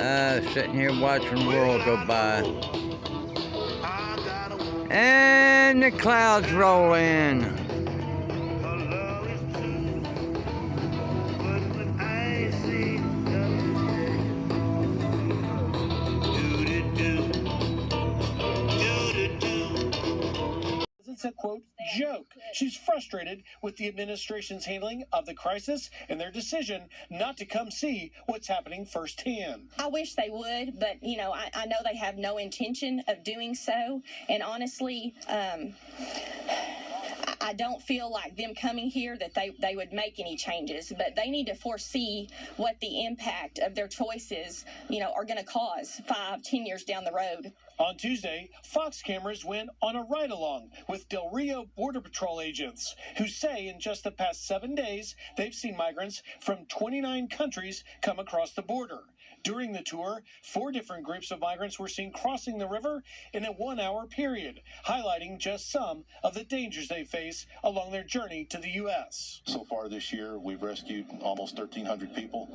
Sitting here watching the world go by. And the clouds roll in. It's a, quote, joke. She's frustrated with the administration's handling of the crisis and their decision not to come see what's happening firsthand. I wish they would, but, you know, I know they have no intention of doing so. And honestly, I don't feel like them coming here that they would make any changes, but they need to foresee what the impact of their choices, you know, are going to cause 5-10 years down the road. On Tuesday, Fox cameras went on a ride-along with Del Rio Border Patrol agents who say in just the past 7 days, they've seen migrants from 29 countries come across the border. During the tour, 4 different groups of migrants were seen crossing the river in a 1-hour period, highlighting just some of the dangers they face along their journey to the U.S. So far this year, we've rescued almost 1,300 people.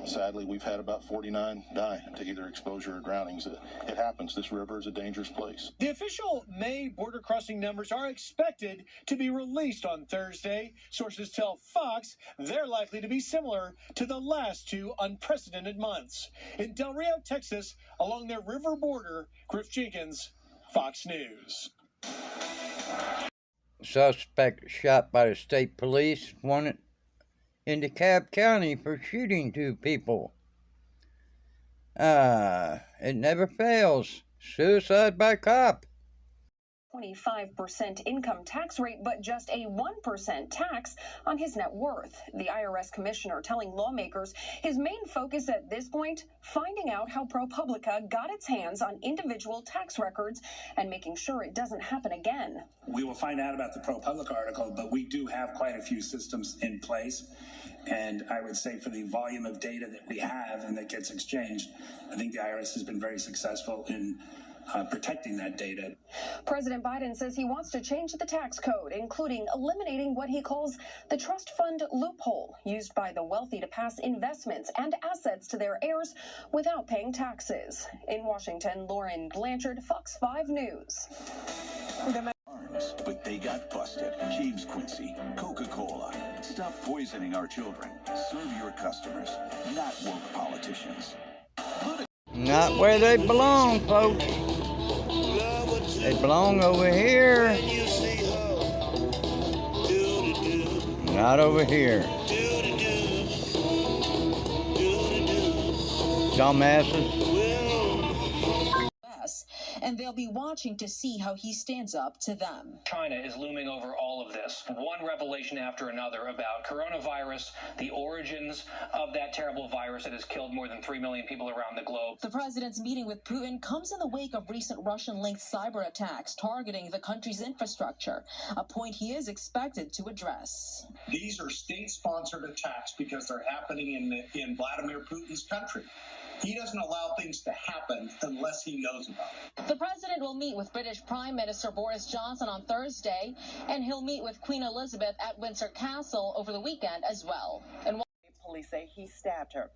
Sadly, we've had about 49 die to either exposure or drownings. It happens. This river is a dangerous place. The official May border crossing numbers are expected to be released on Thursday. Sources tell Fox they're likely to be similar to the last 2 unprecedented months. In Del Rio, Texas, along their river border, Griff Jenkins, Fox News. Suspect shot by the state police wanted in DeKalb County for shooting 2 people. It never fails. Suicide by cop. 25% income tax rate, but just a 1% tax on his net worth. The IRS commissioner telling lawmakers his main focus at this point, finding out how ProPublica got its hands on individual tax records and making sure it doesn't happen again. We will find out about the ProPublica article, but we do have quite a few systems in place. And I would say for the volume of data that we have and that gets exchanged, I think the IRS has been very successful in protecting that data. President Biden says he wants to change the tax code, including eliminating what he calls the trust fund loophole used by the wealthy to pass investments and assets to their heirs without paying taxes. In Washington, Lauren Blanchard, Fox 5 News. But they got busted. James Quincy, Coca-Cola. Stop poisoning our children. Serve your customers, not woke politicians. Not where they belong, folks. They belong over here. Not over here. Dumbasses. And they'll be watching to see how he stands up to them. China is looming over all of this. One revelation after another about coronavirus, the origins of that terrible virus that has killed more than 3 million people around the globe. The president's meeting with Putin comes in the wake of recent Russian-linked cyber attacks targeting the country's infrastructure, a point he is expected to address. These are state-sponsored attacks because they're happening in Vladimir Putin's country. He doesn't allow things to happen unless he knows about it. The president will meet with British Prime Minister Boris Johnson on Thursday, and he'll meet with Queen Elizabeth at Windsor Castle over the weekend as well. And police say he stabbed her.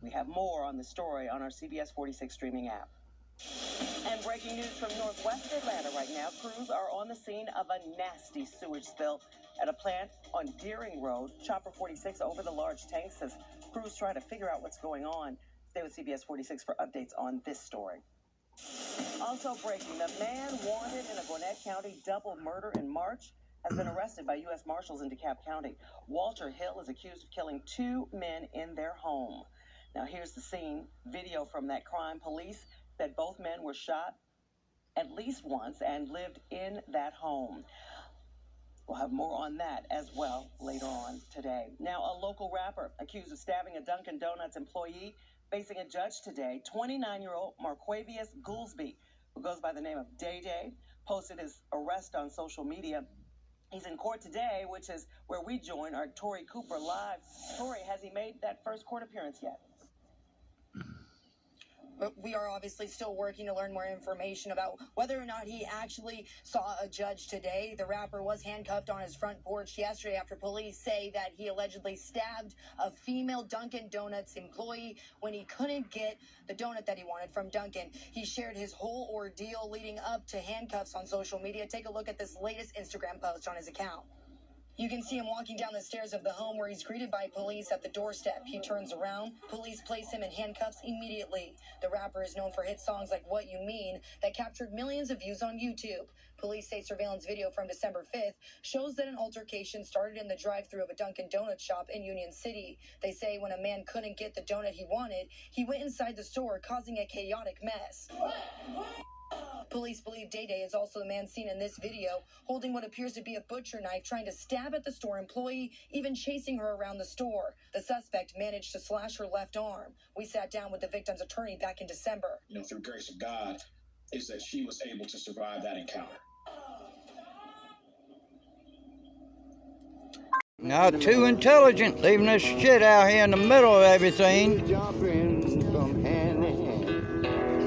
We have more on the story on our CBS 46 streaming app. And breaking news from northwest Atlanta right now. Crews are on the scene of a nasty sewage spill at a plant on Deering Road. Chopper 46 over the large tanks as crews try to figure out what's going on. Stay with CBS 46 for updates on this story. Also breaking, the man wanted in a Gwinnett County double murder in March has been arrested by U.S. Marshals in DeKalb County. Walter Hill is accused of killing 2 men in their home. Now here's the scene. Video from that crime. Police said both men were shot at least once and lived in that home. We'll have more on that as well later on today. Now, a local rapper accused of stabbing a Dunkin' Donuts employee facing a judge today. 29-year-old Marquavius Goolsby, who goes by the name of Day Day, posted his arrest on social media. He's in court today, which is where we join our Tori Cooper live. Tori, has he made that first court appearance yet? But we are obviously still working to learn more information about whether or not he actually saw a judge today. The rapper was handcuffed on his front porch yesterday after police say that he allegedly stabbed a female Dunkin' Donuts employee when he couldn't get the donut that he wanted from Dunkin'. He shared his whole ordeal leading up to handcuffs on social media. Take a look at this latest Instagram post on his account. You can see him walking down the stairs of the home where he's greeted by police at the doorstep. He turns around. Police place him in handcuffs immediately. The rapper is known for hit songs like What You Mean that captured millions of views on YouTube. Police say surveillance video from December 5th shows that an altercation started in the drive-thru of a Dunkin' Donuts shop in Union City. They say when a man couldn't get the donut he wanted, he went inside the store, causing a chaotic mess. Police believe Day Day is also the man seen in this video, holding what appears to be a butcher knife, trying to stab at the store employee, even chasing her around the store. The suspect managed to slash her left arm. We sat down with the victim's attorney back in December. Through the grace of God, is that she was able to survive that encounter. Not too intelligent, leaving this shit out here in the middle of everything.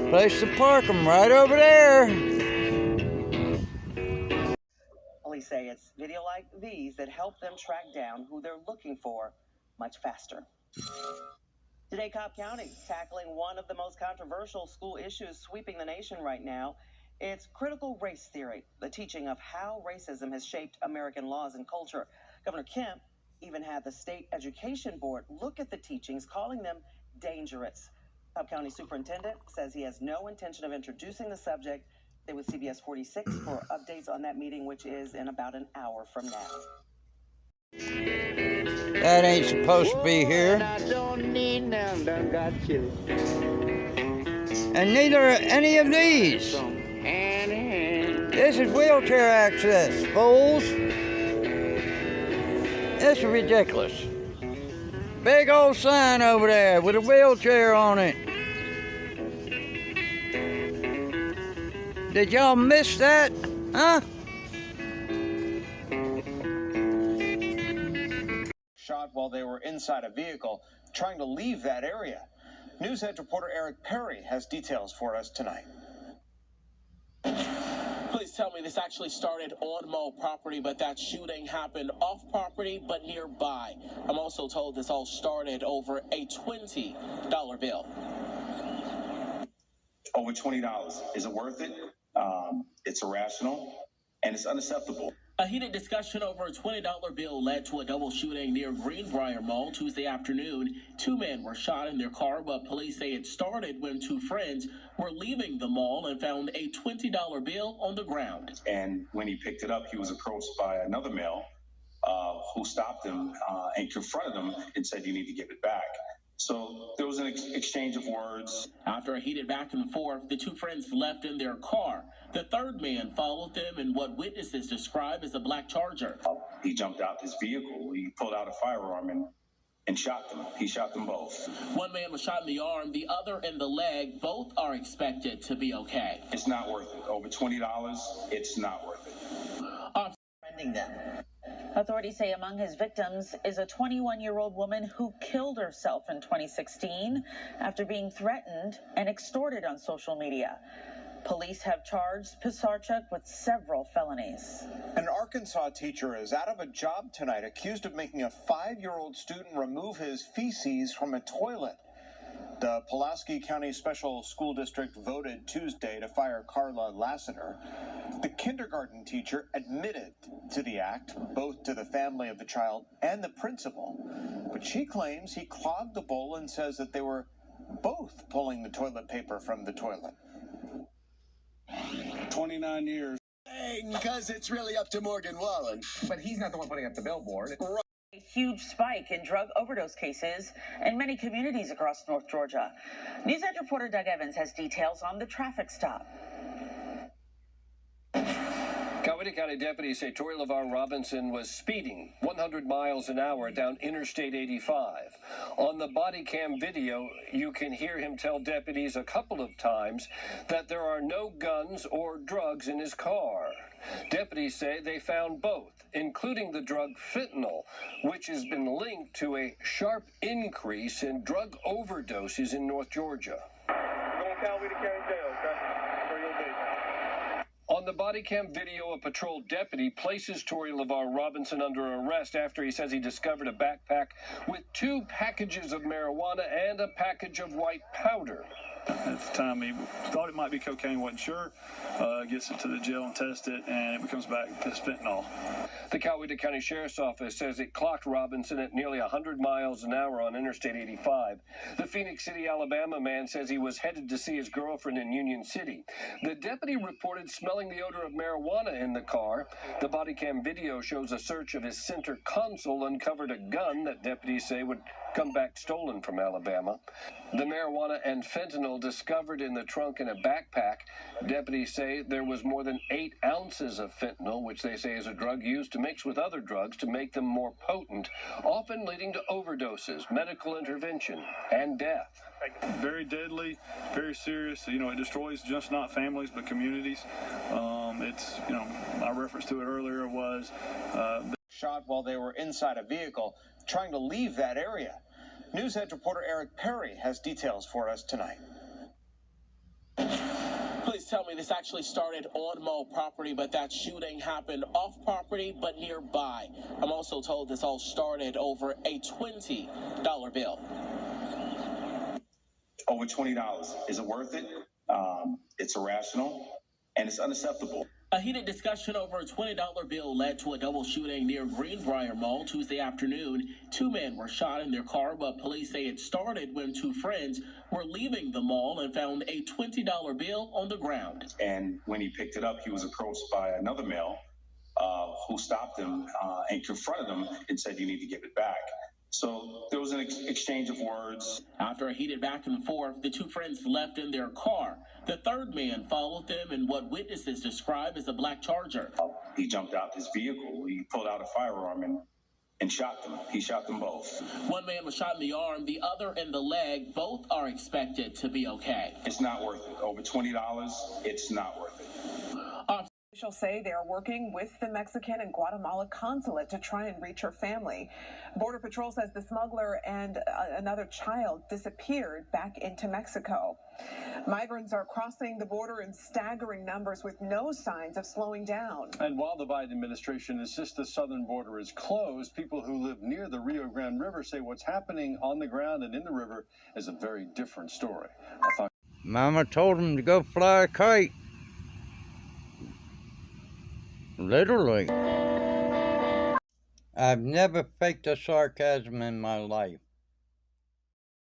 Place to park them right over there. Police say it's video like these that help them track down who they're looking for much faster. Today, Cobb County tackling one of the most controversial school issues sweeping the nation right now. It's critical race theory, the teaching of how racism has shaped American laws and culture. Governor Kemp even had the state education board look at the teachings, calling them dangerous. Cobb County Superintendent says he has no intention of introducing the subject. Stay with CBS 46 for updates on that meeting, which is in about an hour from now. That ain't supposed to be here. And neither are any of these. This is wheelchair access, fools. This is ridiculous. Big old sign over there with a wheelchair on it. Did y'all miss that? Huh? Shot while they were inside a vehicle trying to leave that area. Newshead reporter Eric Perry has details for us tonight. Please tell me this actually started on mall property, but that shooting happened off property but nearby. I'm also told this all started over a $20 bill. Over $20. Is it worth it? It's irrational and it's unacceptable. A heated discussion over a $20 bill led to a double shooting near Greenbrier Mall Tuesday afternoon. Two men were shot in their car, but police say it started when two friends were leaving the mall and found a $20 bill on the ground. And when he picked it up, he was approached by another male who stopped him and confronted him and said, "You need to give it back." So there was an exchange of words. After a heated back and forth, the two friends left in their car. The third man followed them in what witnesses describe as a black Charger. He jumped out his vehicle. He pulled out a firearm and shot them. He shot them both. One man was shot in the arm, the other in the leg. Both are expected to be okay. It's not worth it. Over $20, it's not worth it. Them. Authorities say among his victims is a 21-year-old woman who killed herself in 2016 after being threatened and extorted on social media. Police have charged Pisarchuk with several felonies. An Arkansas teacher is out of a job tonight, accused of making a 5-year-old student remove his feces from a toilet. The Pulaski County Special School District voted Tuesday to fire Carla Lassiter. The kindergarten teacher admitted to the act, both to the family of the child and the principal. But she claims he clogged the bowl and says that they were both pulling the toilet paper from the toilet. 29 years. Because it's really up to Morgan Wallen. But he's not the one putting up the billboard. A huge spike in drug overdose cases in many communities across North Georgia. Newshead reporter Doug Evans has details on the traffic stop. Coweta County deputies say Tori LeVar Robinson was speeding 100 miles an hour down Interstate 85. On the body cam video, you can hear him tell deputies a couple of times that there are no guns or drugs in his car. Deputies say they found both, including the drug fentanyl, which has been linked to a sharp increase in drug overdoses in North Georgia. Going Coweta County Jail, okay? Where you'll be. On the body cam video, a patrol deputy places Torrey LeVar Robinson under arrest after he says he discovered a backpack with 2 packages of marijuana and a package of white powder. At the time, he thought it might be cocaine, wasn't sure. Gets it to the jail and tests it, and it becomes back as fentanyl. The Coweta County Sheriff's Office says it clocked Robinson at nearly 100 miles an hour on Interstate 85. The Phoenix City, Alabama man says he was headed to see his girlfriend in Union City. The deputy reported smelling the odor of marijuana in the car. The body cam video shows a search of his center console uncovered a gun that deputies say would come back stolen from Alabama. The marijuana and fentanyl discovered in the trunk in a backpack. Deputies say there was more than 8 ounces of fentanyl, which they say is a drug used to mix with other drugs to make them more potent, often leading to overdoses, medical intervention, and death. Very deadly, very serious. It destroys just not families, but communities. It's, my reference to it earlier was... shot while they were inside a vehicle trying to leave that area. Newshead reporter Eric Perry has details for us tonight. Police tell me this actually started on mall property, but that shooting happened off property but nearby. I'm also told this all started over a $20 bill. Over $20. Is it worth it? It's irrational, and it's unacceptable. A heated discussion over a $20 bill led to a double shooting near Greenbrier Mall Tuesday afternoon. 2 men were shot in their car, but police say it started when 2 friends were leaving the mall and found a $20 bill on the ground. And when he picked it up, he was approached by another male who stopped him and confronted him and said, "You need to give it back." So there was an exchange of words. After a heated back and forth, the 2 friends left in their car. The third man followed them in what witnesses describe as a black Charger. He jumped out his vehicle. He pulled out a firearm and shot them. He shot them both. 1 man was shot in the arm, the other in the leg. Both are expected to be okay. It's not worth it. Over $20, it's not worth it. Officials say they are working with the Mexican and Guatemala consulate to try and reach her family. Border Patrol says the smuggler and another child disappeared back into Mexico. Migrants are crossing the border in staggering numbers with no signs of slowing down. And while the Biden administration insists the southern border is closed, people who live near the Rio Grande River say what's happening on the ground and in the river is a very different story. Mama told him to go fly a kite. Literally. I've never faked a sarcasm in my life.